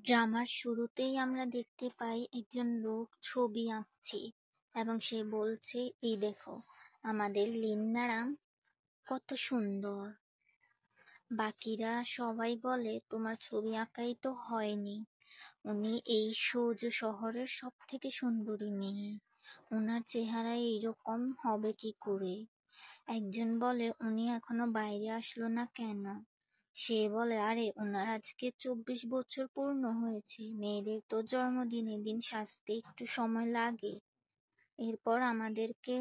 ড্রামার শুরুতেই আমরা দেখতে পাই একজন লোক ছবি আঁকছে এবং সে বলছে, এই দেখো আমাদের লিন ম্যাডাম কত সুন্দর। বাকিরা সবাই বলে, তোমার ছবি আঁকাই তো হয়নি, উনি এই সৌজ শহরের সব থেকে সুন্দরী মেয়ে, ওনার চেহারা এইরকম হবে কি করে। একজন বলে, উনি এখনো বাইরে আসলো না কেন? সে বলে, আরে ওনার আজকে 24 বছর পূর্ণ হয়েছে, মেয়েদের তো জন্মদিনের দিন সাজতে একটু সময় লাগে। এরপর আমাদেরকে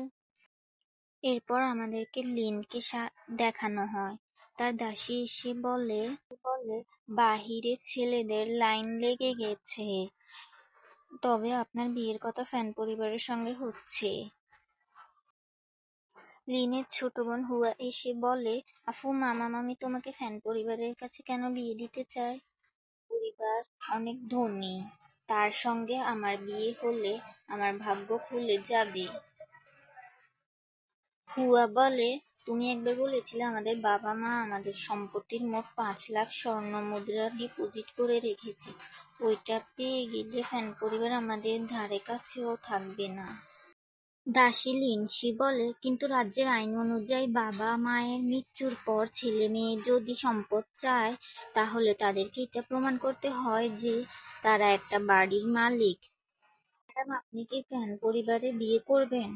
এরপর আমাদেরকে লিনকে দেখানো হয়। তার দাসী এসে বলে, বাহিরে ছেলেদের লাইন লেগে গেছে, তবে আপনার বিয়ের কথা ফ্যান পরিবারের সঙ্গে হচ্ছে। লিনের ছোট বোন হুয়া এসে বলে, আফু, মামা মামি তোমাকে ফ্যান পরিবারের কাছে কেন বিয়ে দিতে চায়? পরিবার অনেক ধনী, তার সঙ্গে আমার বিয়ে হলে আমার ভাগ্য খুলে যাবে। হুয়া বলে, তুমি একবার বলেছিলে আমাদের বাবা মা আমাদের সম্পত্তির মোট 5 লাখ স্বর্ণ মুদ্রা ডিপোজিট করে রেখেছে, ওইটা পেয়ে গেলে ফ্যান পরিবার আমাদের ধারে কাছেও থাকবে না। দাসী লিনসি বলে, কিন্তু রাজ্যের আইন অনুযায়ী বাবা মায়ের মৃত্যুর পর ছেলে মেয়ে যদি সম্পদ চায়, তাহলে তাদেরকে এটা প্রমাণ করতে হয় যে তারা একটা বাড়ির মালিক। ম্যাডাম, আপনি কি ফ্যান পরিবারে বিয়ে করবেন?